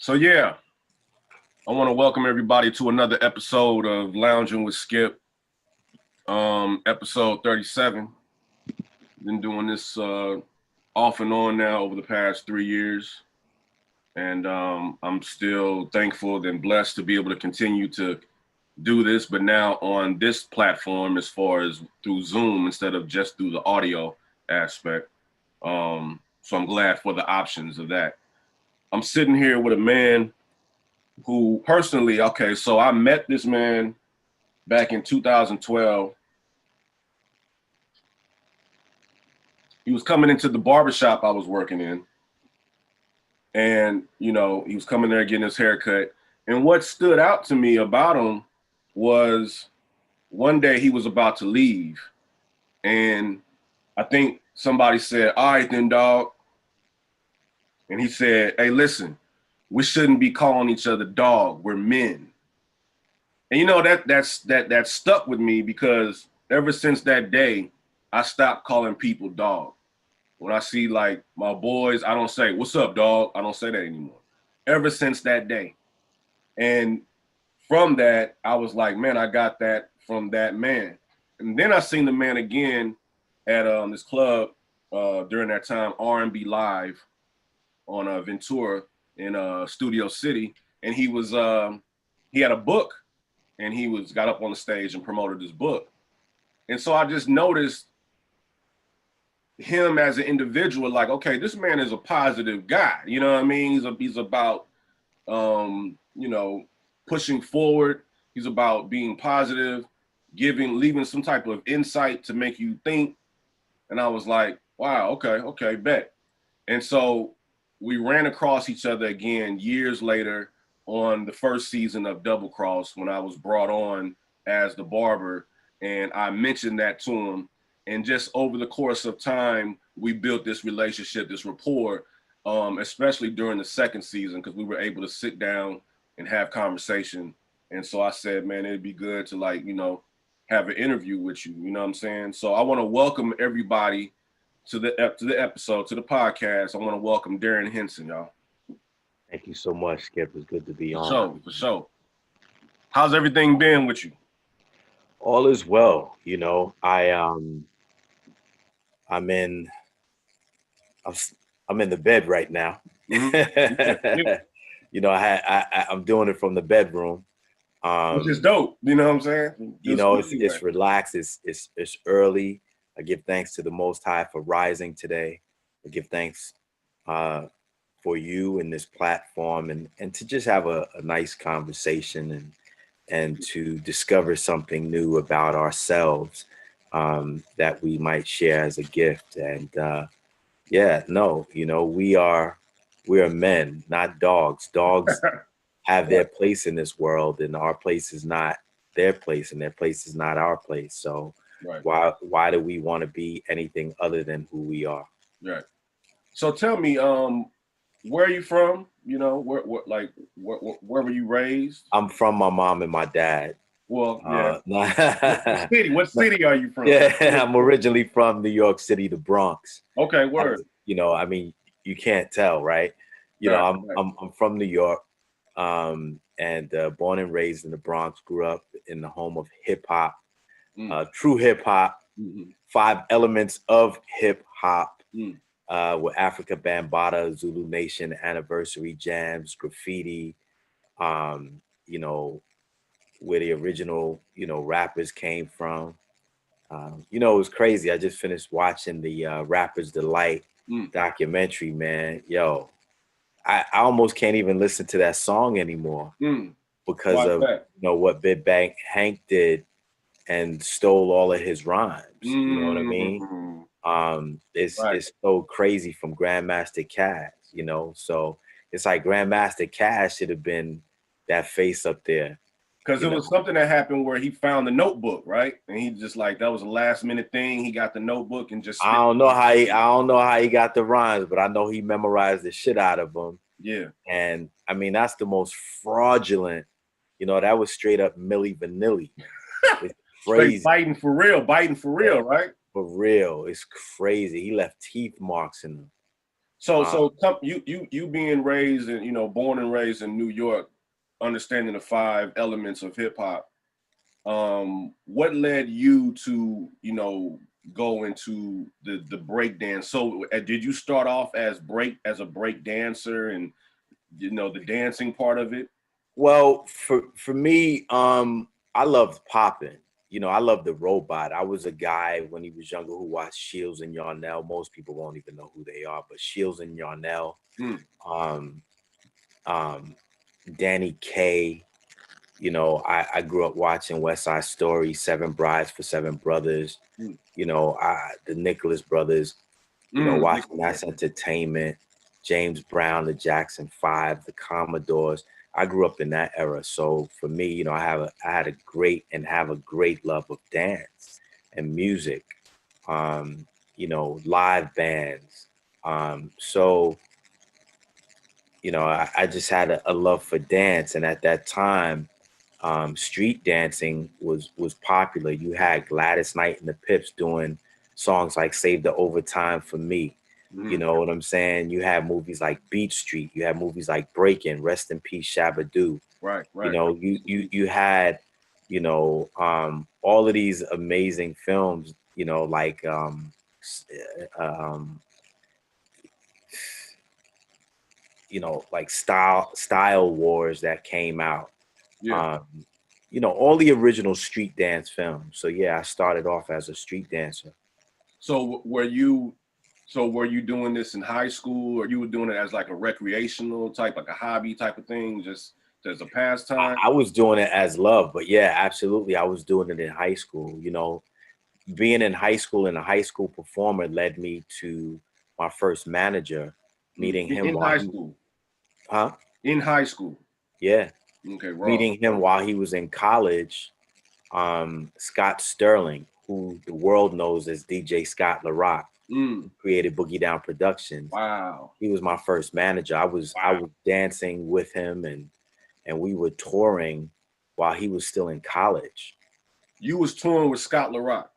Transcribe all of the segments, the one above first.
So yeah, I want to welcome everybody to another episode of Loungin with Skip, episode 37. Been doing this off and on now over the past 3 years, and I'm still thankful and blessed to be able to continue to do this, but now on this platform as far as through Zoom instead of just through the audio aspect. So I'm glad for the options of that. I'm sitting here with a man who personally, okay, so I met this man back in 2012. He was coming into the barbershop I was working in. And, you know, he was coming there getting his haircut. And what stood out to me about him was one day he was about to leave. And I think somebody said, "All right, then, dog." And he said, "Hey, listen, we shouldn't be calling each other dog. We're men." And you know that stuck with me because ever since that day, I stopped calling people dog. When I see like my boys, I don't say, "What's up, dog?" I don't say that anymore. Ever since that day. And from that, I was like, man, I got that from that man. And then I seen the man again at this club during that time, R&B Live on Ventura in Studio City. And he had a book and he got up on the stage and promoted his book. And so I just noticed him as an individual, like, okay, this man is a positive guy. You know what I mean? He's about, pushing forward. He's about being positive, leaving some type of insight to make you think. And I was like, wow, okay, bet. And so we ran across each other again years later on the first season of Double Cross when I was brought on as the barber. And I mentioned that to him. And just over the course of time, we built this relationship, this rapport, especially during the second season, because we were able to sit down and have conversation. And so I said, man, it'd be good to have an interview with you. You know what I'm saying? So I want to welcome everybody to the episode, to the podcast. I want to welcome Darrin Henson, y'all. Thank you so much, Skip. It's good to be on. For sure. How's everything been with you? All is well. You know, I'm in the bed right now. Mm-hmm. You know, I'm doing it from the bedroom. Which is dope. You know what I'm saying? It's relaxed. It's early. I give thanks to the Most High for rising today. I give thanks for you and this platform and to just have a nice conversation and to discover something new about ourselves that we might share as a gift. And we are men, not dogs. Dogs have their place in this world, and our place is not their place, and their place is not our place. So why do we want to be anything other than who we are? Right. So tell me, where are you from? You know, where where were you raised? I'm from my mom and my dad. Well, yeah. What city are you from? Yeah, I'm originally from New York City, the Bronx. Okay, word. I mean, you can't tell, right? I'm from New York, and born and raised in the Bronx. Grew up in the home of hip hop, true hip hop, 5 elements of hip hop, with Africa Bambaataa, Zulu Nation, anniversary jams, graffiti, where the original, rappers came from. It was crazy. I just finished watching the Rapper's Delight documentary, man. Yo, I almost can't even listen to that song anymore because of what Big Bang Hank did and stole all of his rhymes. You know what I mean? It's so crazy from Grandmaster Cash, so it's like Grandmaster Cash should have been that face up there. Because it was something that happened where he found the notebook, right? And he just that was a last minute thing. He got the notebook and just I don't know how he got the rhymes, but I know he memorized the shit out of them. Yeah. And I mean, that's the most fraudulent, that was straight up Milli Vanilli. It's crazy. Biting for real, right? For real. It's crazy. He left teeth marks in them. You being raised and, you know, born and raised in New York, understanding the 5 elements of hip hop, what led you to, you know, go into the break dance? So did you start off as a break dancer and, you know, the dancing part of it? Well, for me, I loved popping. You know, I loved the robot. I was a guy when he was younger who watched Shields and Yarnell. Most people won't even know who they are, but Shields and Yarnell, um, um, Danny Kaye. You know, I grew up watching West Side Story, Seven Brides for Seven Brothers. You know, the Nicholas Brothers. You know, watching That's Entertainment, James Brown, the Jackson Five, the Commodores. I grew up in that era. So for me, you know, I had a great and have a great love of dance and music, you know, live bands. So, you know, I just had a love for dance. And at that time, street dancing was popular. You had Gladys Knight and the Pips doing songs like Save the Overtime for Me. You know what I'm saying? You had movies like Beat Street. You had movies like Breakin', Rest in Peace, Shabba-Doo. Right. You know, you had, you know, all of these amazing films, you know, like you know, like style wars that came out. Yeah. You know, all the original street dance films. So yeah, I started off as a street dancer. So were you doing this in high school, or you were doing it as like a recreational type, like a hobby type of thing, just as a pastime? I was doing it as love, but yeah, absolutely, I was doing it in high school. You know, being in high school and a high school performer led me to my first manager, meeting him In while high he, school. huh? In high school. Yeah, Okay, raw. meeting him while he was in college. Scott Sterling, who the world knows as DJ Scott LaRock, created Boogie Down Productions. Wow. He was my first manager. I was dancing with him, and we were touring while he was still in college. You was touring with Scott LaRock.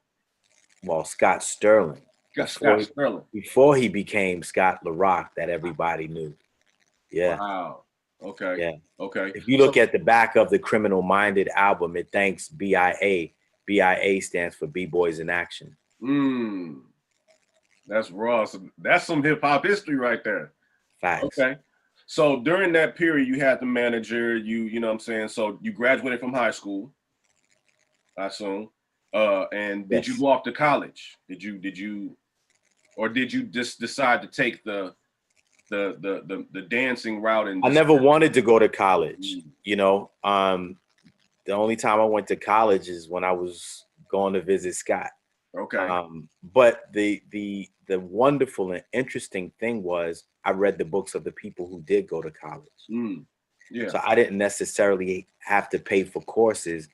Well, Scott Sterling, Got Scott Sterling. before he became Scott LaRock that everybody knew. Yeah. Wow. Okay. Yeah. Okay. If you So look at the back of the Criminal Minded album, it thanks BIA. BIA stands for B-Boys in Action. that's raw. So that's some hip hop history right there. Facts. Okay. So during that period, you had the manager, you know what I'm saying? So you graduated from high school, I assume. And did you Yes. go off to college? Or did you just decide to take the dancing route and I just never wanted to go to college. You know, the only time I went to college is when I was going to visit Scott. Okay. But the wonderful and interesting thing was I read the books of the people who did go to college. Yeah. So I didn't necessarily have to pay for courses.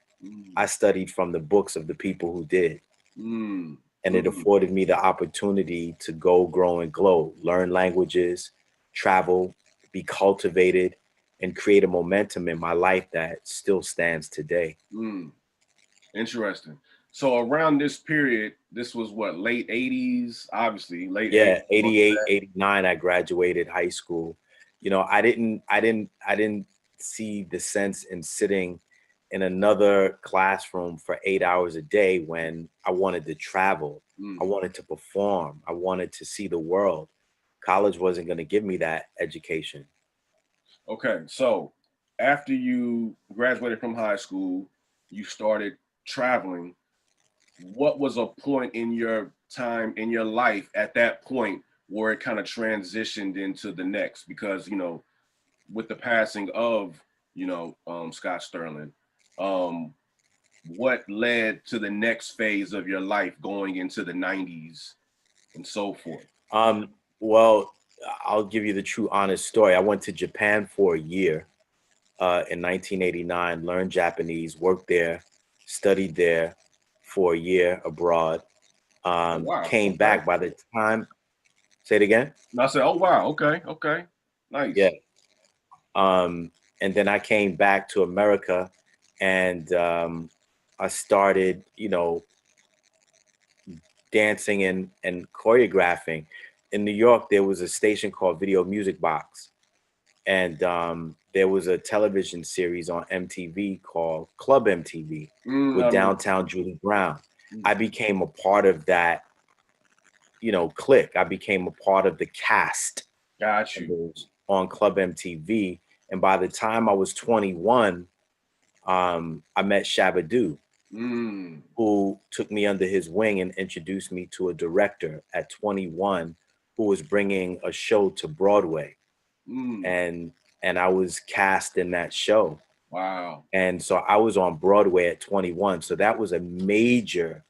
I studied from the books of the people who did. And it afforded me the opportunity to go, grow, and glow, learn languages, travel, be cultivated, and create a momentum in my life that still stands today. Interesting. So around this period, this was what, late 80s, obviously, late 80s. Yeah, 88, 89, I graduated high school. You know, I didn't see the sense in sitting in another classroom for 8 hours a day when I wanted to travel. I wanted to perform. I wanted to see the world. College wasn't going to give me that education. Okay, so after you graduated from high school, you started traveling. What was a point in your time in your life at that point where it kind of transitioned into the next? Because, you know, with the passing of, you know, Scott Sterling, what led to the next phase of your life going into the 90s and so forth? Well, I'll give you the true honest story. I went to Japan for a year in 1989, learned Japanese, worked there, studied there for a year abroad. Oh, wow. Came Okay. back by the time. Say it again. And I said, oh, wow. Okay. Nice. Yeah. And then I came back to America, and I started, you know, dancing and choreographing. in New York, there was a station called Video Music Box. And there was a television series on MTV called Club MTV with Downtown Julie Brown. I became a part of that, you know, clique. I became a part of the cast. Got you. On Club MTV. And by the time I was 21, I met Shabba-Doo, who took me under his wing and introduced me to a director at 21 who was bringing a show to Broadway. And I was cast in that show. Wow. And so I was on Broadway at 21. So that was a major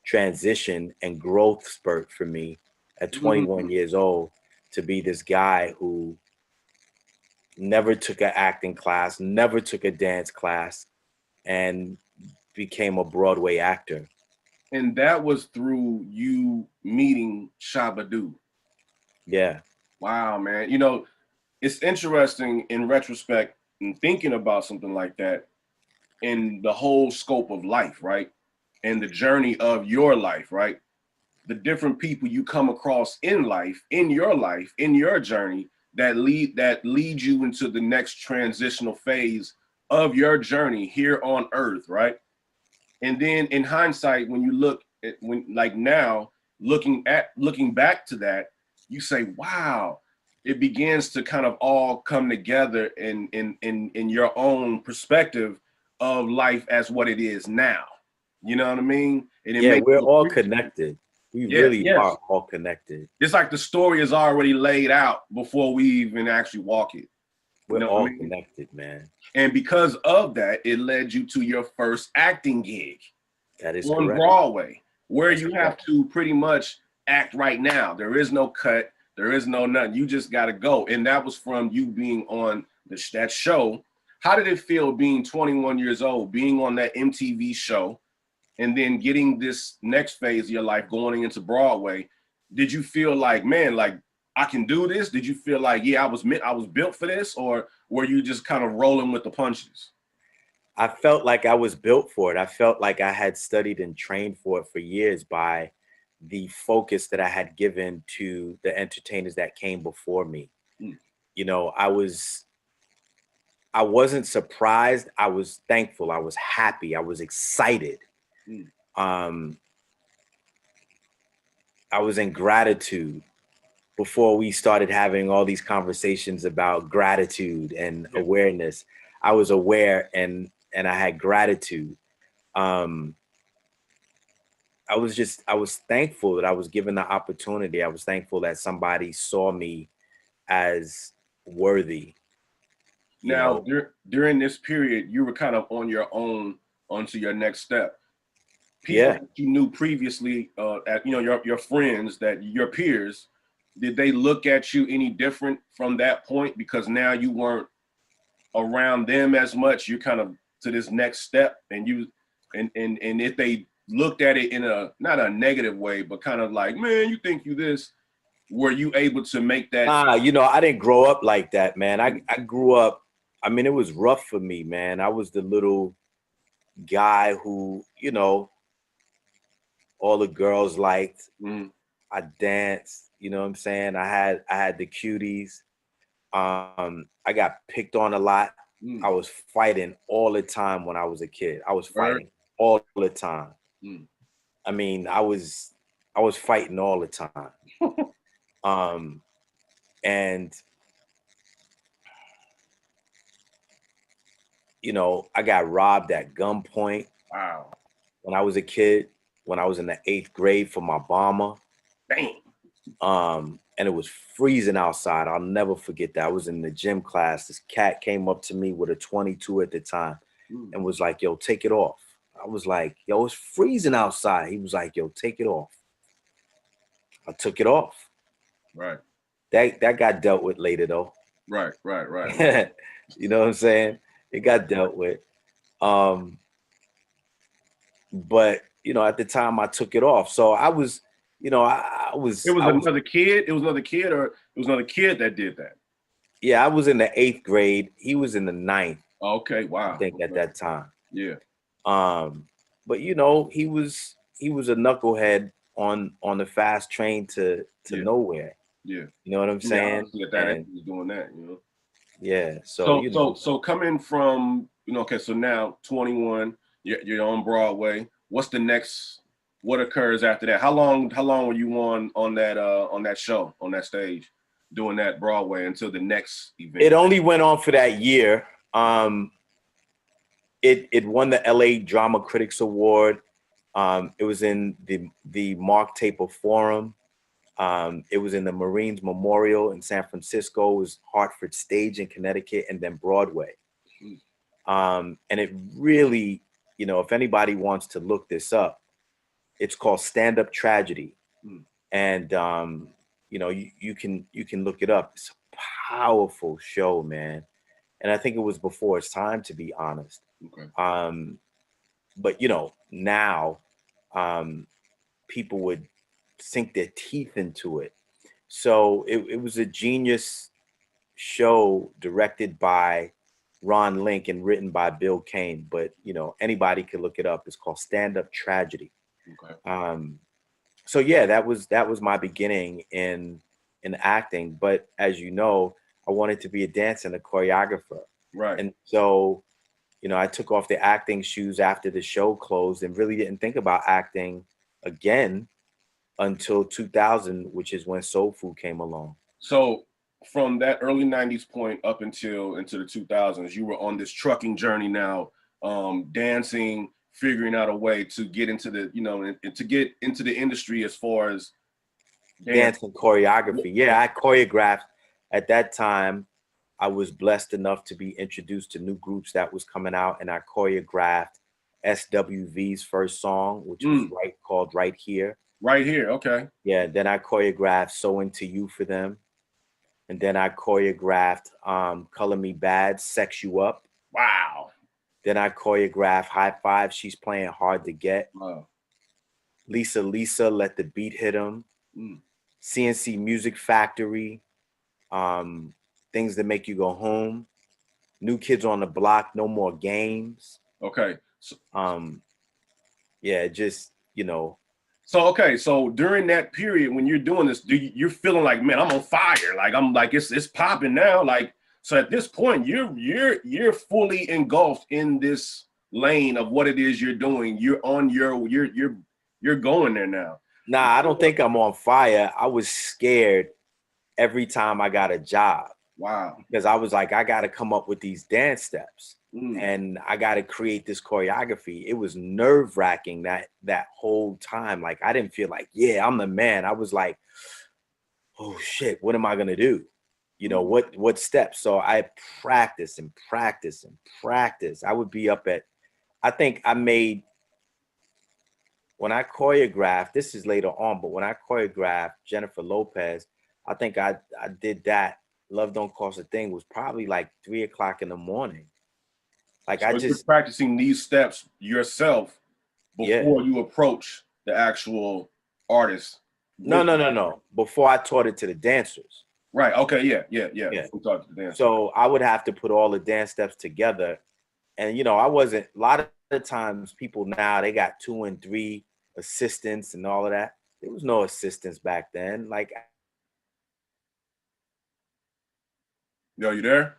transition and growth spurt for me at 21 years old, to be this guy who never took an acting class, never took a dance class, and became a Broadway actor. And that was through you meeting Shabba-Doo. Yeah. Wow, man. You know, it's interesting in retrospect and thinking about something like that in the whole scope of life, right? And the journey of your life, right? The different people you come across in life, in your journey that lead you into the next transitional phase of your journey here on earth, right? And then in hindsight, when you look at now, looking back to that, you say, wow, it begins to kind of all come together in your own perspective of life as what it is now. You know what I mean? And yeah, we're all connected. We really are all connected. It's like the story is already laid out before we even actually walk it. We're all connected, man. And because of that, it led you to your first acting gig. That is on correct. Broadway, where you have to pretty much act right now. There is no cut. There is no nothing. You just got to go. And that was from you being on that show. How did it feel being 21 years old, being on that MTV show, and then getting this next phase of your life going into Broadway? Did you feel like, man, like I can do this? Did you feel like, yeah, I was built for this? Or were you just kind of rolling with the punches? I felt like I was built for it. I felt like I had studied and trained for it for years by the focus that I had given to the entertainers that came before me. You know, I wasn't surprised. I was thankful. I was happy. I was excited. I was in gratitude before we started having all these conversations about gratitude and awareness. I was aware and I had gratitude. I was thankful that I was given the opportunity. I was thankful that somebody saw me as worthy. Now, during this period, you were kind of on your own onto your next step. People that you knew previously, your friends, your peers, did they look at you any different from that point? Because now you weren't around them as much. You're kind of to this next step, and if they looked at it in not a negative way, but kind of like, man, you think you this, were you able to make that? I didn't grow up like that, man. I grew up, I mean, it was rough for me, man. I was the little guy who, all the girls liked. I danced, you know what I'm saying? I had the cuties. I got picked on a lot. I was fighting all the time when I was a kid. I was fighting all the time. I mean, I was fighting all the time. And I got robbed at gunpoint. Wow. When I was a kid, when I was in the 8th grade for my bomber. Dang. And it was freezing outside. I'll never forget that. I was in the gym class. This cat came up to me with a 22 at the time and was like, yo, take it off. I was like, yo, it's freezing outside. He was like, yo, take it off. I took it off. Right. That got dealt with later though. Right. You know what I'm saying? It got dealt with. But at the time I took it off. So I was, I was. It was another kid. It was another kid, or it was another kid that did that. Yeah, I was in the 8th grade. He was in the 9th. Okay, wow. I think at that time. Yeah. But he was a knucklehead on the fast train to nowhere. Yeah. You know what I'm Yeah, saying? obviously at that age, And you're doing that, you know. yeah, so So you so know, so coming from, you know, okay, so now 21, you're on Broadway. What's the next? What occurs after that? How long were you on that show, on that stage, doing that Broadway until the next event? it only went on for that year. It won the LA Drama Critics Award. It was in the Mark Taper Forum. It was in the Marines Memorial in San Francisco. It was Hartford Stage in Connecticut, and then Broadway. And it really, you know, if anybody wants to look this up, it's called Stand Up Tragedy. And you know, you can look it up. It's a powerful show, man. And I think it was before its time, to be honest. Okay. But you know, now people would sink their teeth into it. So it was a genius show directed by Ron Link and written by Bill Kane. But you know, anybody could look it up. It's called Stand Up Tragedy. Okay. So yeah, that was my beginning in acting. But as you know, I wanted to be a dancer and a choreographer. Right. And so, you know, I took off the acting shoes after the show closed and really didn't think about acting again until 2000, which is when Soul Food came along. So from that early 90s point up until into the 2000s, you were on this trucking journey now, dancing, figuring out a way to get into the, you know, and to get into the industry as far as dance and choreography. Yeah, I choreographed at that time. I was blessed enough to be introduced to new groups that was coming out, and I choreographed SWV's first song, which was called Right Here. Right Here, okay. Yeah, then I choreographed So Into You for them. And then I choreographed Color Me Bad, Sex You Up. Wow. Then I choreographed High Five, She's Playing Hard to Get. Wow. Lisa Lisa, Let the Beat Hit 'Em. CNC Music Factory, Things That Make You Go Home, New Kids on the Block, No More Games. Okay. So, yeah, just, you know. So, okay. So during that period, when you're doing this, you're feeling like, man, I'm on fire. Like, I'm like, it's popping now. Like, so at this point, you're fully engulfed in this lane of what it is you're doing. You're on you're going there now. Nah, I don't think I'm on fire. I was scared every time I got a job. Wow. Because I was like, I got to come up with these dance steps and I got to create this choreography. It was nerve-wracking that whole time. Like, I didn't feel like, yeah, I'm the man. I was like, oh shit, what am I going to do? You know, what steps? So I practice and practice and practice. I would be up at, I think I made, when I choreographed, this is later on, but when I choreographed Jennifer Lopez, I think I did that. Love Don't Cost a Thing was probably like 3 o'clock in the morning. Like, so you're practicing these steps yourself before you approach the actual artist. No. Before I taught it to the dancers. Right. Okay. Yeah. We taught to the dancers. So I would have to put all the dance steps together. And, you know, I wasn't, a lot of the times people now, they got 2 and 3 assistants and all of that. There was no assistants back then. Like, yo, you there?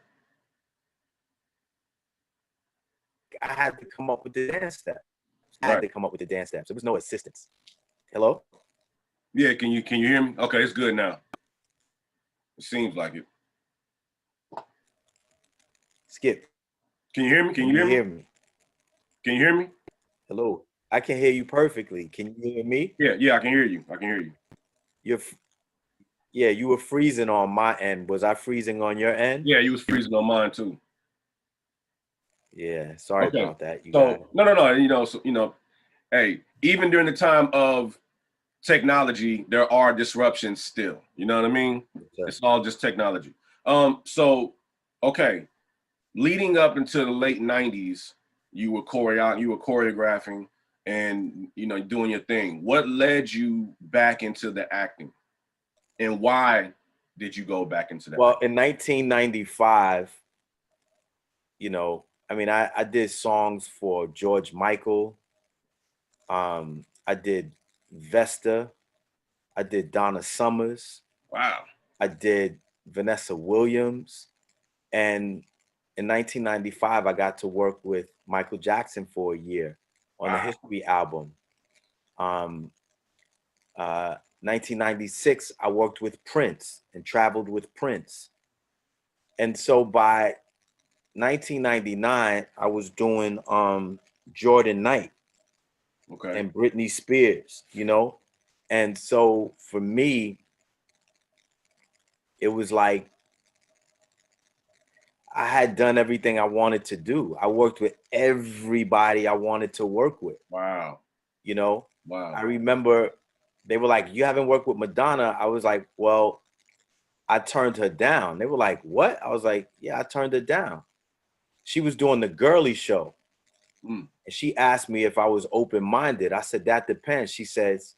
I had to come up with the dance steps. There was no assistance. Hello? Yeah, can you hear me? Okay, it's good now. It seems like it. Skip. Can you hear me? Can you hear me? Can you hear me? Hello. I can hear you perfectly. Can you hear me? Yeah, I can hear you. I can hear you. You were freezing on my end. Was I freezing on your end? Yeah, you was freezing on mine too. Yeah, sorry about that. No. You know, hey, even during the time of technology, there are disruptions still. You know what I mean? Sure. It's all just technology. So okay, leading up into the late 90s, you were choreographing and, you know, doing your thing. What led you back into the acting, and why did you go back into that? Well, in 1995, you know, I mean, I did songs for George Michael. I did Vesta. I did Donna Summers. Wow. I did Vanessa Williams, and in 1995 I got to work with Michael Jackson for a year on the History album. 1996 I worked with Prince and traveled with Prince. And so by 1999 I was doing Jordan Knight and Britney Spears, you know? And so for me, it was like I had done everything I wanted to do. I worked with everybody I wanted to work with. Wow. You know? Wow. I remember they were like, "You haven't worked with Madonna?" I was like, "Well, I turned her down." They were like, "What?" I was like, "Yeah, I turned her down." She was doing the girly show. And she asked me if I was open-minded. I said, "That depends." She says,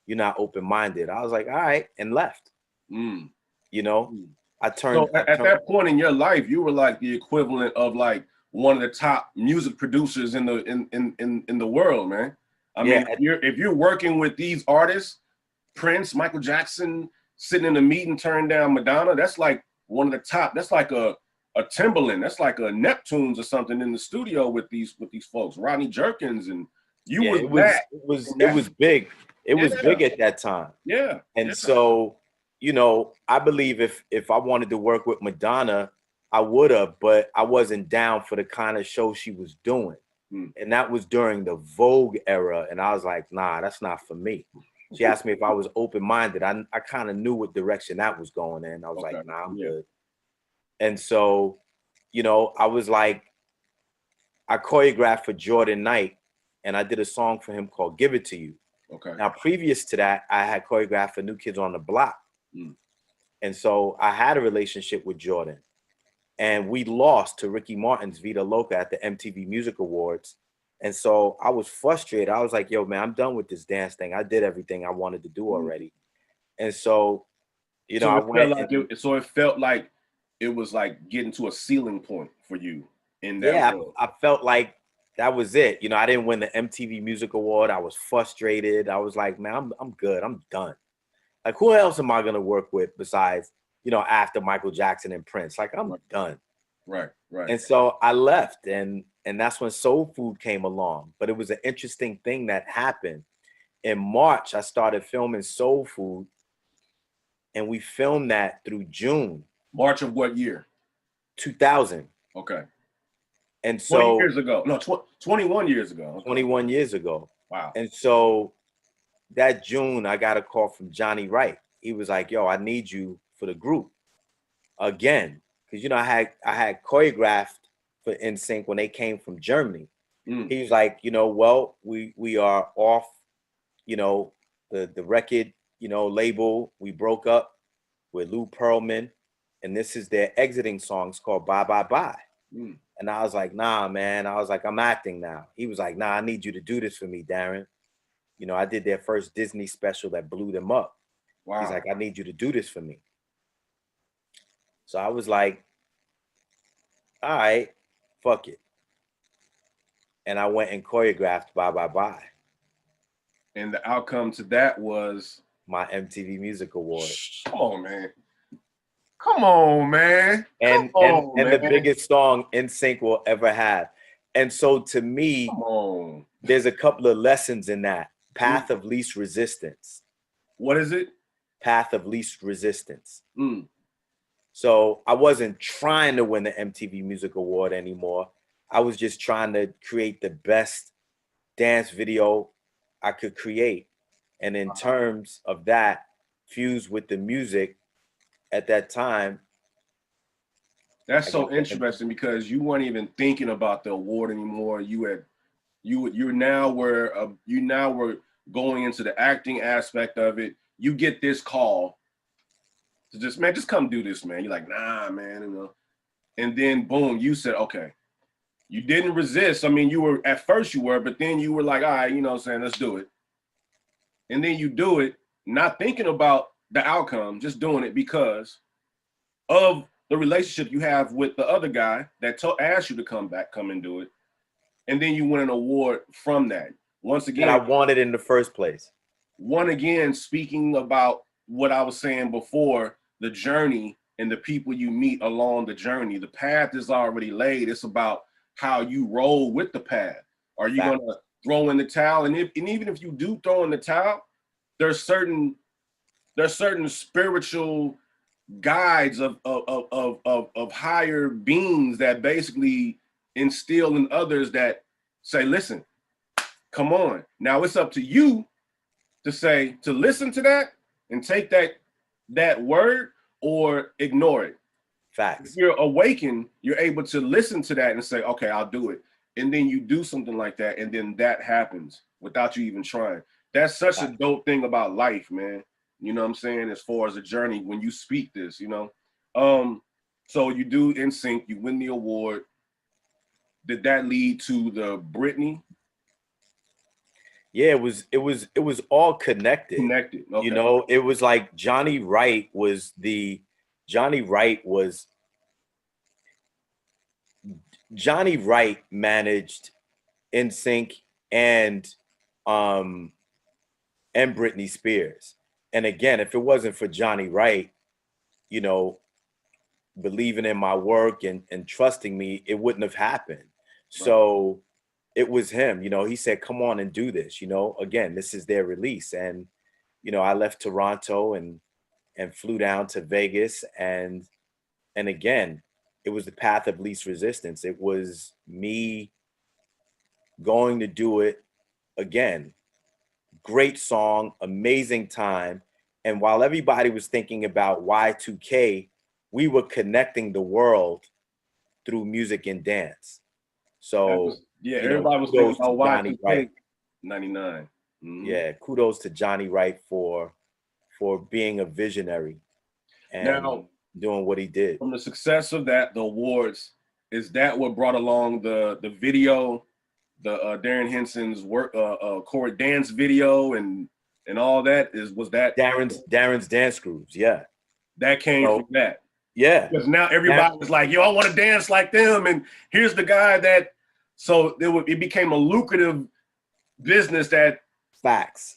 "You're not open-minded." I was like, "All right," and left. You know, I turned. So at that point in your life, you were like the equivalent of like one of the top music producers in the world, man. I mean, if you're working with these artists, Prince, Michael Jackson, sitting in a meeting, turning down Madonna, that's like one of the top. That's like a Timberland. That's like a Neptunes or something in the studio with these folks, Rodney Jerkins, and you was that. It was big. It was big at that time. Yeah. And so, you know, I believe if I wanted to work with Madonna, I would have, but I wasn't down for the kind of show she was doing. And that was during the Vogue era. And I was like, nah, that's not for me. She asked me if I was open-minded. I kind of knew what direction that was going in. I was like, nah, I'm good. And so, you know, I was like, I choreographed for Jordan Knight, and I did a song for him called Give It To You. Now, previous to that, I had choreographed for New Kids on the Block. And so I had a relationship with Jordan. And we lost to Ricky Martin's Vida Loca at the MTV Music Awards. And so I was frustrated. I was like, yo, man, I'm done with this dance thing. I did everything I wanted to do already. And so, you know, it felt like it was like getting to a ceiling point for you in that role. I felt like that was it. You know, I didn't win the MTV Music Award. I was frustrated. I was like, man, I'm good. I'm done. Like, who else am I going to work with besides, you know, after Michael Jackson and Prince? Like, I'm done. Right. And so I left, and that's when Soul Food came along. But it was an interesting thing that happened. In March, I started filming Soul Food, and we filmed that through June. March of what year? 2000. Okay. And so 20 years ago. No, 21 years ago. Okay. 21 years ago. Wow. And so that June, I got a call from Johnny Wright. He was like, yo, I need you for the group again. Because, you know, I had choreographed for NSYNC when they came from Germany. He was like, you know, well, we are off, you know, the record, you know, label. We broke up with Lou Pearlman, and this is their exiting song. It's called Bye Bye Bye. And I was like, nah, man. I was like, I'm acting now. He was like, nah, I need you to do this for me, Darrin. You know, I did their first Disney special that blew them up. Wow. He's like, I need you to do this for me. So I was like, all right, fuck it. And I went and choreographed Bye Bye Bye. And the outcome to that was? My MTV Music Award. Come on, man. Come on, man. And the biggest song NSYNC will ever have. And so to me, there's a couple of lessons in that. Path of least resistance. What is it? Path of least resistance. So I wasn't trying to win the MTV Music Award anymore. I was just trying to create the best dance video I could create. And in terms of that, fused with the music at that time. That's so interesting because you weren't even thinking about the award anymore. You now were going into the acting aspect of it. You get this call to just come do this, man. You're like, nah, man, you know. And then boom, you said, okay. You didn't resist. I mean, at first you were, but then you were like, all right, you know what I'm saying, let's do it. And then you do it, not thinking about the outcome, just doing it because of the relationship you have with the other guy that asked you to come and do it. And then you win an award from that. Once again, I wanted in the first place. One again, speaking about what I was saying before, the journey and the people you meet along the journey. The path is already laid. It's about how you roll with the path. Are you going to throw in the towel? And even if you do throw in the towel, there's certain spiritual guides of higher beings that basically instill in others that say, listen, come on. Now it's up to you to listen to that and take that word or ignore it. Facts. If you're awakened, you're able to listen to that and say, okay, I'll do it. And then you do something like that, and then that happens without you even trying. That's such a dope thing about life, man. You know what I'm saying? As far as a journey, when you speak this, you know. So you do NSYNC, you win the award. Did that lead to the Britney? Yeah, it was all connected. Connected. Okay. You know, it was like Johnny Wright managed NSYNC and Britney Spears. And again, if it wasn't for Johnny Wright, you know, believing in my work and trusting me, it wouldn't have happened. Right. So it was him, you know, he said, come on and do this, you know, again, this is their release. And, you know, I left Toronto and flew down to Vegas. And again, it was the path of least resistance. It was me going to do it again. Great song, amazing time. And while everybody was thinking about Y2K, we were connecting the world through music and dance. So everybody was thinking about Y2K 99. Mm-hmm. Yeah, kudos to Johnny Wright for being a visionary and doing what he did. From the success of that, the awards, is that what brought along the video, the Darrin Henson's work, chord dance video and all that? Was that Darrin's dance grooves? Yeah, that came from that. Yeah, because now everybody's like, yo, I want to dance like them, and here's the guy that. So it became a lucrative business. That facts.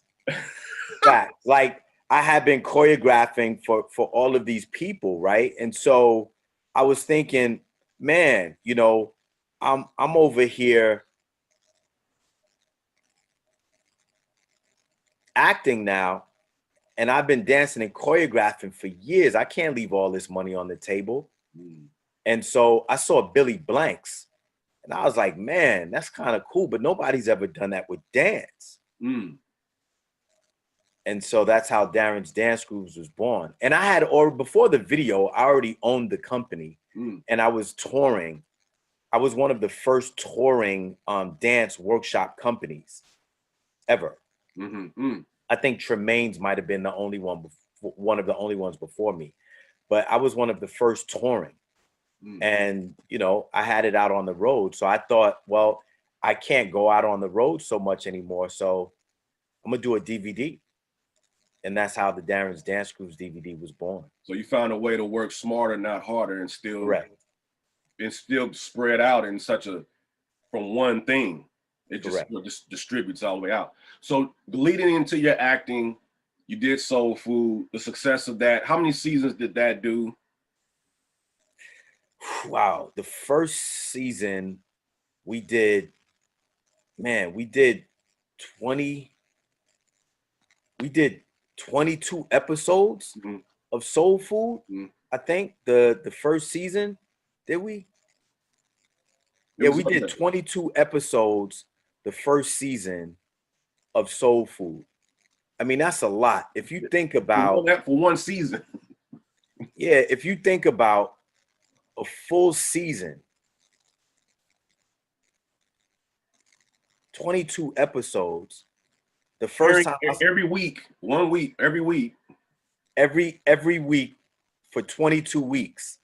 Like I had been choreographing for all of these people, right? And so I was thinking, man, you know, I'm over here acting now, and I've been dancing and choreographing for years. I can't leave all this money on the table. And so I saw Billy Blanks, and I was like, man, that's kind of cool, but nobody's ever done that with dance. And so that's how Darrin's Dance Grooves was born. And I had, or before the video, I already owned the company, and I was touring. I was one of the first touring dance workshop companies ever. I think Tremaine's might have been the only one, one of the only ones before me, but I was one of the first touring. And, you know, I had it out on the road. So I thought, well, I can't go out on the road so much anymore. So I'm gonna do a DVD. And that's how the Darrin's Dance Grooves DVD was born. So you found a way to work smarter, not harder, and still, correct, and still spread out in such a, from one thing. It just distributes all the way out. So leading into your acting, you did Soul Food, the success of that. How many seasons did that do? Wow. The first season we did 22 episodes of Soul Food. I think the first season, did we? Yeah, we did 22 episodes the first season of Soul Food. I mean, that's a lot. If you think about that for one season. Yeah, if you think about a full season, 22 episodes. The first time every week, 1 week, every week. Every week for 22 weeks.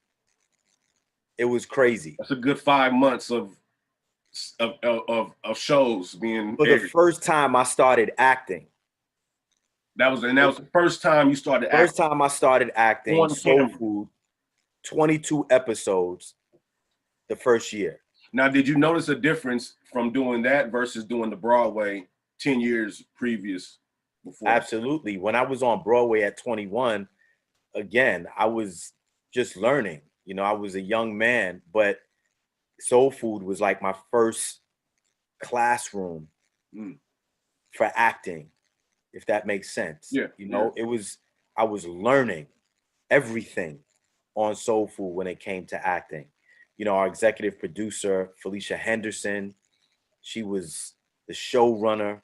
It was crazy. That's a good 5 months of shows being for aired. The first time I started acting. That was the first time you started acting. First time I started acting, Soul Food, 22 episodes the first year. Now, did you notice a difference from doing that versus doing the Broadway 10 years previous before? Absolutely. When I was on Broadway at 21, again, I was just learning. You know, I was a young man, but soul food was like my first classroom for acting, if that makes sense. Yeah. You know, I was learning everything on soul food when it came to acting. You know, our executive producer, Felicia Henderson, she was the showrunner.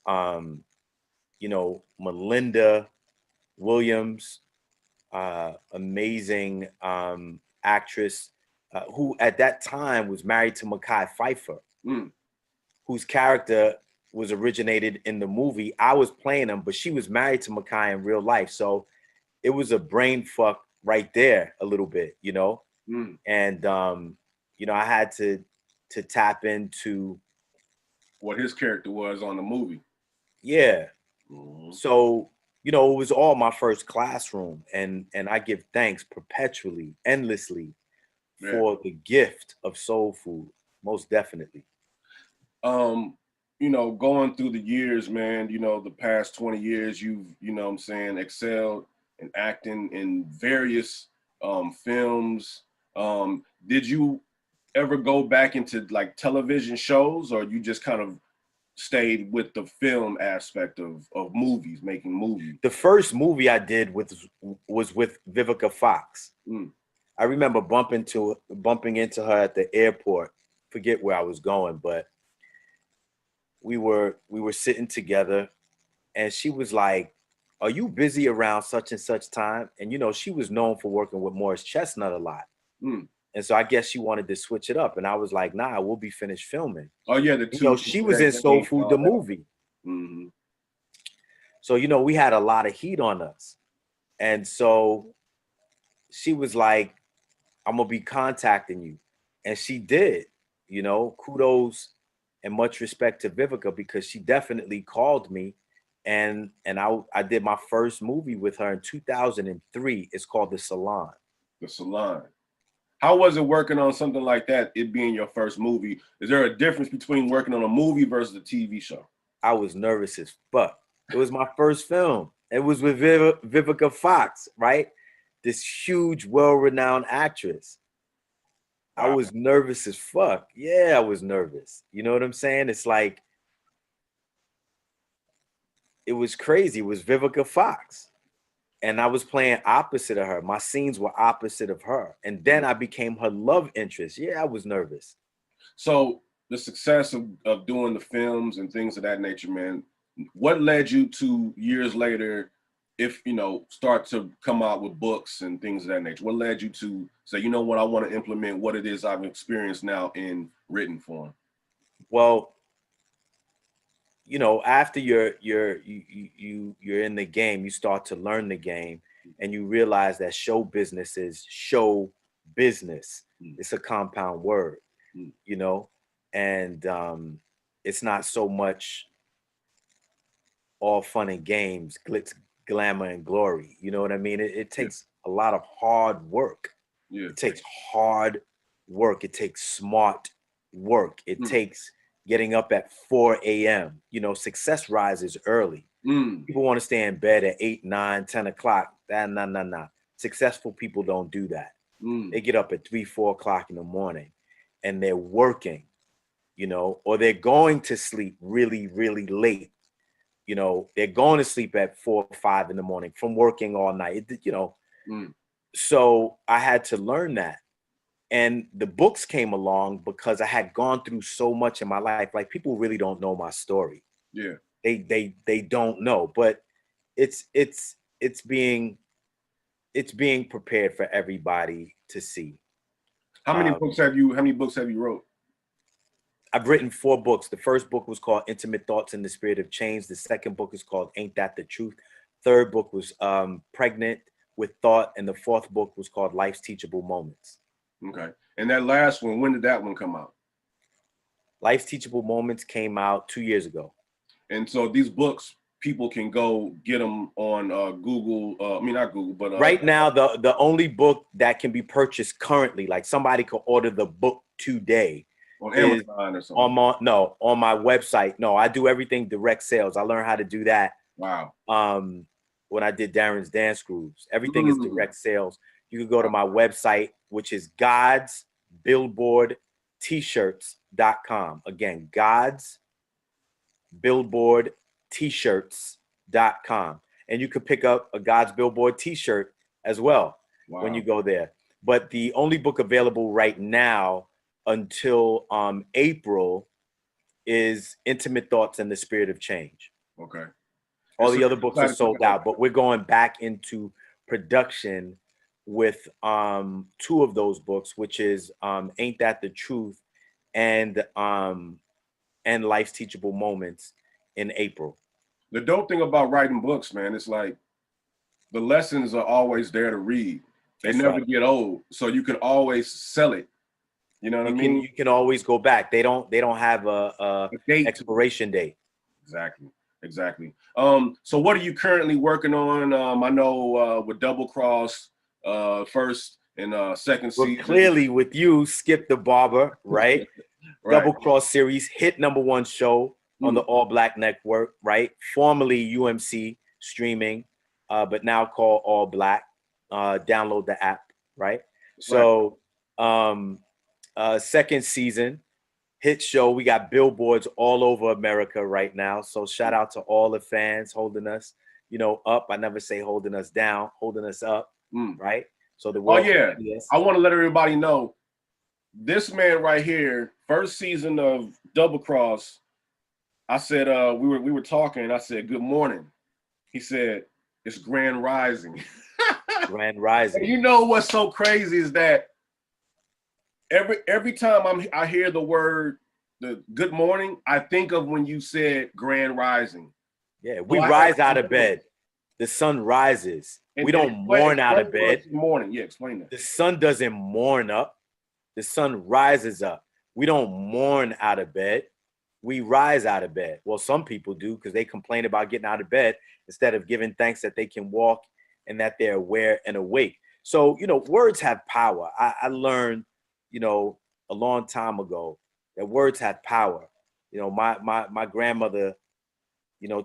You know, Melinda Williams, amazing actress, who at that time was married to Mekhi Phifer, whose character was originated in the movie. I was playing him, but she was married to Mekhi in real life. So it was a brain fuck right there a little bit, you know? And, you know, I had to tap into what his character was on the movie. Yeah. So, you know, it was all my first classroom, and I give thanks perpetually, endlessly for the gift of soul food, most definitely. You know, going through the years, man, you know, the past 20 years, you've, you know what I'm saying, excelled in acting in various films. Did you ever go back into like television shows, or you just kind of stayed with the film aspect of movies, making movies? The first movie I did was with Vivica Fox. I remember bumping into her at the airport. Forget where I was going, but we were sitting together, and she was like, "Are you busy around such and such time?" And you know, she was known for working with Morris Chestnut a lot. And so I guess she wanted to switch it up. And I was like, nah, we'll be finished filming. Oh, yeah. You know, she was in Soul Food, the movie. So, you know, we had a lot of heat on us. And so she was like, I'm going to be contacting you. And she did, you know, kudos and much respect to Vivica, because she definitely called me. And I did my first movie with her in 2003. It's called The Salon. The Salon. How was it working on something like that, it being your first movie? Is there a difference between working on a movie versus a TV show? I was nervous as fuck. It was my first film. It was with Vivica Fox, right? This huge, well-renowned actress. Wow. I was nervous as fuck. Yeah, I was nervous. You know what I'm saying? It's like, it was crazy. It was Vivica Fox. And I was playing opposite of her. My scenes were opposite of her. And then I became her love interest. Yeah, I was nervous. So the success of doing the films and things of that nature, man, what led you to years later, if, you know, start to come out with books and things of that nature? What led you to say, you know what, I want to implement what it is I've experienced now in written form? Well, you know, after you're in the game, you start to learn the game, and you realize that show business is show business. It's a compound word, you know, and it's not so much all fun and games, glitz, glamour, and glory. You know what I mean? It takes a lot of hard work. It takes hard work. It takes smart work. It takes getting up at 4 a.m. You know, success rises early. People want to stay in bed at 8, 9, 10 o'clock. Nah. Successful people don't do that. They get up at 3, 4 o'clock in the morning, and they're working, you know, or they're going to sleep really, really late. You know, they're going to sleep at 4 or 5 in the morning from working all night, you know. So I had to learn that. And the books came along because I had gone through so much in my life. Like, people really don't know my story. Yeah. They don't know, but it's being prepared for everybody to see. How many books have you wrote? I've written 4 books. The first book was called Intimate Thoughts in the Spirit of Change. The second book is called Ain't That the Truth. Third book was Pregnant with Thought. And the fourth book was called Life's Teachable Moments. Okay. And that last one, when did that one come out? Life's Teachable Moments came out 2 years ago. And so these books, people can go get them on Google. I mean, not Google, but right now, the only book that can be purchased currently, like somebody could order the book today, on Amazon or something. On my website. No, I do everything direct sales. I learned how to do that. Wow. when I did Darrin's Dance Crews. Everything is direct sales. You can go to my website, which is godsbillboardtshirts.com. Again, godsbillboardtshirts.com. And you could pick up a God's Billboard t-shirt as well when you go there. But the only book available right now until April is Intimate Thoughts and the Spirit of Change. Okay. All the other books are sold out, but we're going back into production with 2 of those books, which is Ain't That the Truth and Life's Teachable Moments in April. The dope thing about writing books, man, it's like the lessons are always there to read. They never get old, so you can always sell it. You know what I mean? You can always go back. They don't have a expiration date. Exactly. So what are you currently working on? I know with Double Cross, first and second season. Well, clearly with you, Skip the Barber, right? Double Cross series, hit #1 show on the All Black Network, right? Formerly UMC streaming, but now called All Black. Download the app, right? So second season, hit show. We got billboards all over America right now. So shout out to all the fans holding us, up. I never say holding us down, holding us up, right? So the world. Oh yeah, I want to let everybody know this man right here, first season of Double Cross. I said we were talking. I said good morning. He said it's Grand Rising. Grand Rising. And you know what's so crazy is that every time I hear the word the good morning, I think of when you said Grand Rising. Yeah, we rise out of bed. The sun rises. We don't mourn out of bed. Morning, yeah, explain that. The sun doesn't mourn up. The sun rises up. We don't mourn out of bed. We rise out of bed. Well, some people do because they complain about getting out of bed instead of giving thanks that they can walk and that they're aware and awake. So, words have power. I learned, a long time ago that words have power. My grandmother,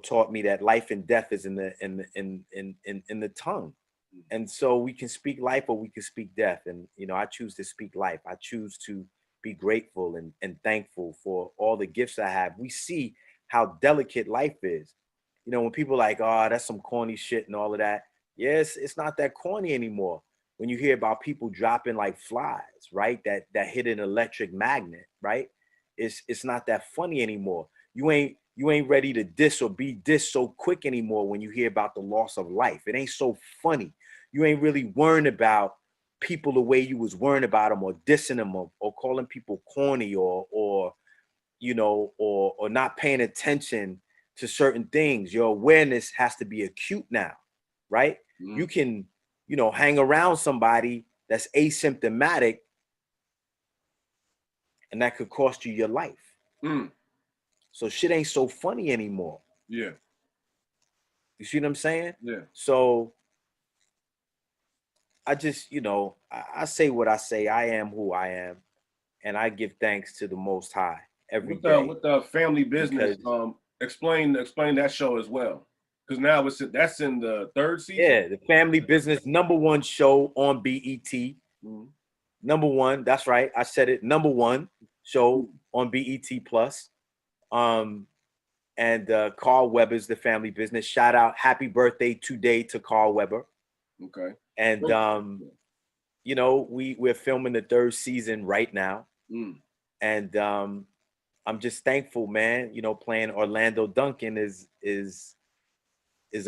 taught me that life and death is in the tongue. And so we can speak life or we can speak death. And, I choose to speak life. I choose to be grateful and thankful for all the gifts I have. We see how delicate life is. When people are like, oh, that's some corny shit and all of that. Yes, it's not that corny anymore. When you hear about people dropping like flies, right? That hit an electric magnet, right? It's not that funny anymore. You ain't ready to diss or be dissed so quick anymore when you hear about the loss of life. It ain't so funny. You ain't really worrying about people the way you was worrying about them or dissing them or calling people corny or not paying attention to certain things. Your awareness has to be acute now, right? You can, hang around somebody that's asymptomatic and that could cost you your life. So shit ain't so funny anymore. Yeah. You see what I'm saying? Yeah. So I just, I say what I say. I am who I am. And I give thanks to the Most High every day. With the family business, explain that show as well. Because now that's in the 3rd season. Yeah, the family business #1 show on BET. #1, that's right. I said it. #1 show on BET Plus. And Carl Weber's The Family Business. Shout out, happy birthday today to Carl Weber. Okay. And we're filming the 3rd season right now. And I'm just thankful, man. Playing Orlando Duncan is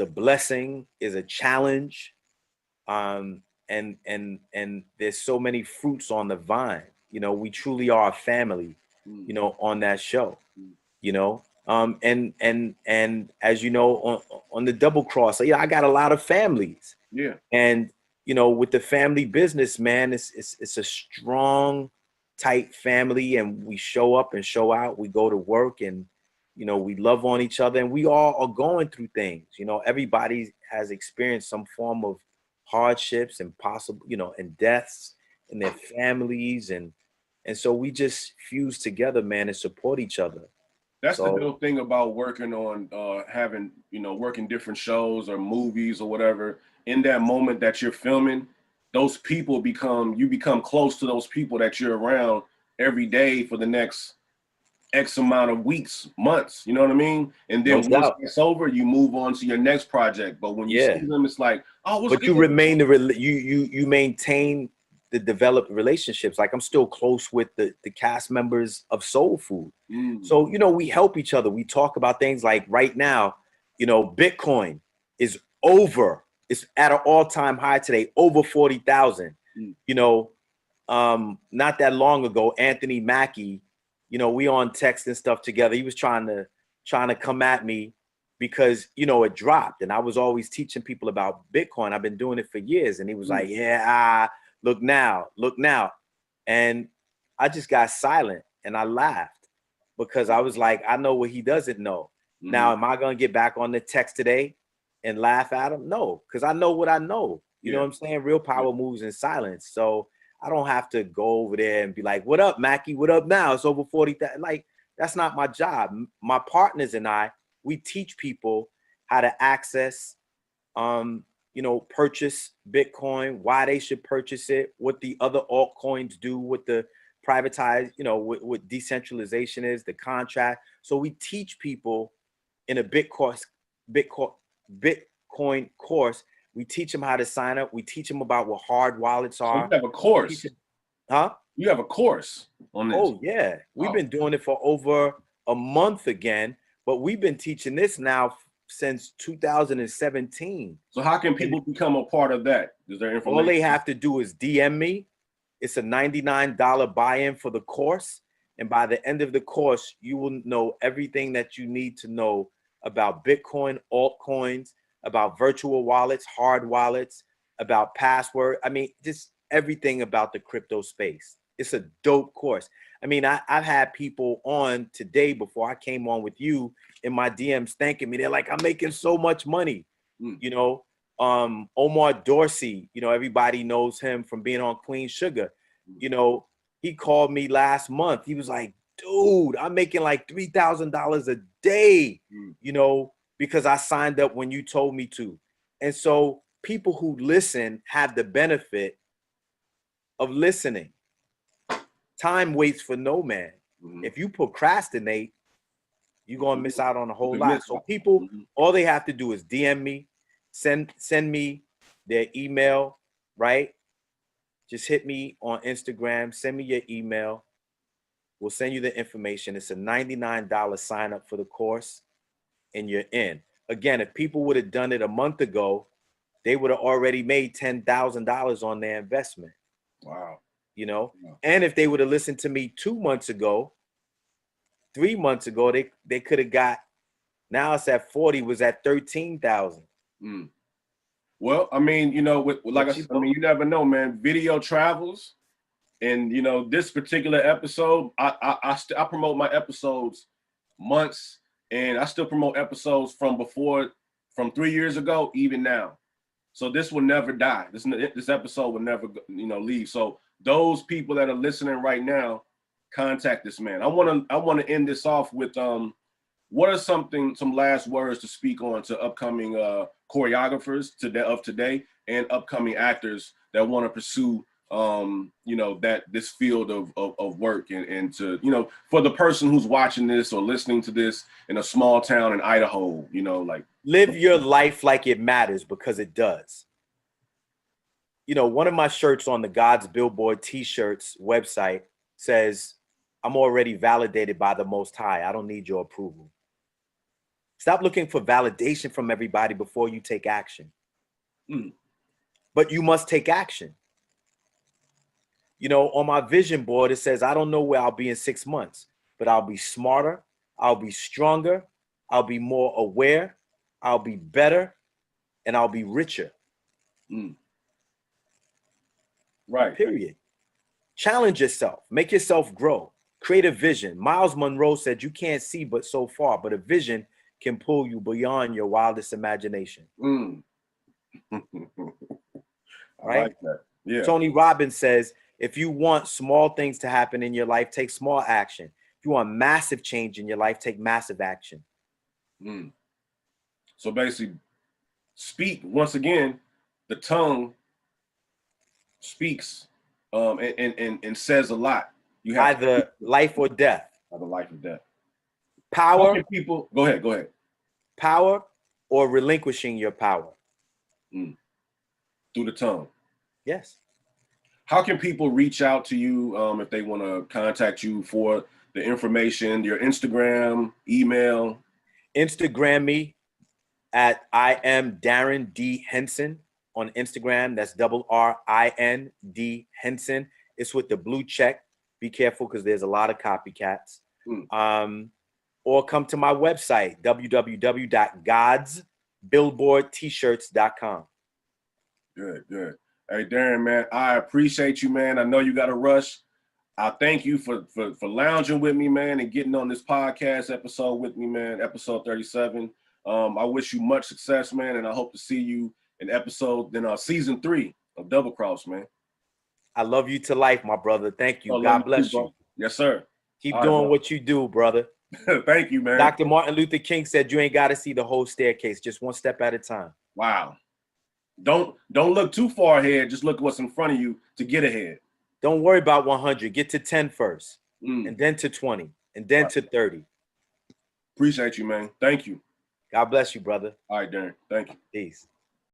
a blessing, is a challenge. And there's so many fruits on the vine. We truly are a family, on that show. And as you know, on the Double Cross, I got a lot of families. Yeah. And with the family business, man, it's a strong, tight family, and we show up and show out. We go to work and we love on each other, and we all are going through things. Everybody has experienced some form of hardships and possible, and deaths in their families, and so we just fuse together, man, and support each other. That's the So dope thing about working on having, working different shows or movies or whatever. In that moment that you're filming, those people you become close to those people that you're around every day for the next X amount of weeks, months, you know what I mean? And no then once doubt. it's over, you move on to your next project. But when you see Yeah. them, it's like, oh, what's But good? you remain you maintain the developed relationships. Like I'm still close with the cast members of Soul Food. So, we help each other. We talk about things like right now, Bitcoin is over. It's at an all-time high today, over 40,000. Not that long ago, Anthony Mackie, we on text and stuff together. He was trying to come at me because, it dropped. And I was always teaching people about Bitcoin. I've been doing it for years. And he was like, yeah, look now. And I just got silent and I laughed because I was like, I know what he doesn't know. Now, am I going to get back on the text today and laugh at him? No, because I know what I know. You know what I'm saying? Real power moves in silence. So I don't have to go over there and be like, what up, Mackie? What up now? It's over 40,000. Like, that's not my job. My partners and I, we teach people how to access, purchase Bitcoin, why they should purchase it, what the other altcoins do, what the privatized, what decentralization is, the contract. So we teach people in a Bitcoin course. We teach them how to sign up. We teach them about what hard wallets are. So you have a course. Huh? You have a course on this. Oh, yeah. We've been doing it for over a month again, but we've been teaching this now since 2017. So how can people become a part of that? Is there information? All they have to do is DM me. It's a $99 buy-in for the course. And by the end of the course, you will know everything that you need to know about Bitcoin, altcoins, about virtual wallets, hard wallets, about password. I mean, just everything about the crypto space. It's a dope course. I mean, I've had people on today before I came on with you in my DMs thanking me. They're like, I'm making so much money. Omar Dorsey, everybody knows him from being on Queen Sugar. He called me last month. He was like, dude, I'm making like $3,000 a day, because I signed up when you told me to. And so people who listen have the benefit of listening. Time waits for no man. If you procrastinate, you're going to miss out on a whole lot. So people, all they have to do is DM me, send me their email, right? Just hit me on Instagram, send me your email. We'll send you the information. It's a $99 sign up for the course and you're in. Again, if people would have done it a month ago, they would have already made $10,000 on their investment. Wow. And if they would have listened to me 2 months ago, 3 months ago, they could have got, now it's at 40, was at 13,000. Well, I mean, you never know, man. Video travels. And, this particular episode, I promote my episodes months, and I still promote episodes from 3 years ago, even now. So this will never die. This episode will never, leave. So those people that are listening right now, contact this man. I want to end this off with what are some last words to speak on to upcoming choreographers of today and upcoming actors that want to pursue that this field of work and to for the person who's watching this or listening to this in a small town in Idaho, like live your life like it matters, because it does. One of my shirts on the God's Billboard t-shirts website says, I'm already validated by the Most High. I don't need your approval. Stop looking for validation from everybody before you take action. But you must take action. On my vision board, it says, I don't know where I'll be in 6 months, but I'll be smarter. I'll be stronger. I'll be more aware. I'll be better. And I'll be richer. Right. Period. Challenge yourself. Make yourself grow. Create a vision. Miles Monroe said, you can't see but so far, but a vision can pull you beyond your wildest imagination. I right? like that. Yeah. Tony Robbins says, if you want small things to happen in your life, take small action. If you want massive change in your life, take massive action. So basically, speak once again. The tongue speaks and says a lot. You have either life or death. Either life or death. Power. How can people go ahead. Power or relinquishing your power. Through the tongue. Yes. How can people reach out to you if they want to contact you for the information, your Instagram, email? Instagram me at I am Darrin D. Henson on Instagram. That's RRIND Henson. It's with the blue check. Be careful because there's a lot of copycats. Or come to my website, www.godsbillboardtshirts.com. Good. Hey, Darrin, man, I appreciate you, man. I know you got to rush. I thank you for lounging with me, man, and getting on this podcast episode with me, man, episode 37. I wish you much success, man, and I hope to see you in season 3 of Double Cross, man. I love you to life, my brother. Thank you. God bless you. Yes, sir. Keep doing what you do, brother. Thank you, man. Dr. Martin Luther King said you ain't got to see the whole staircase, just one step at a time. Wow. Don't look too far ahead. Just look at what's in front of you to get ahead. Don't worry about 100. Get to 10 first, and then to 20, and then to 30. Appreciate you, man. Thank you. God bless you, brother. All right, Darrin. Thank you. Peace.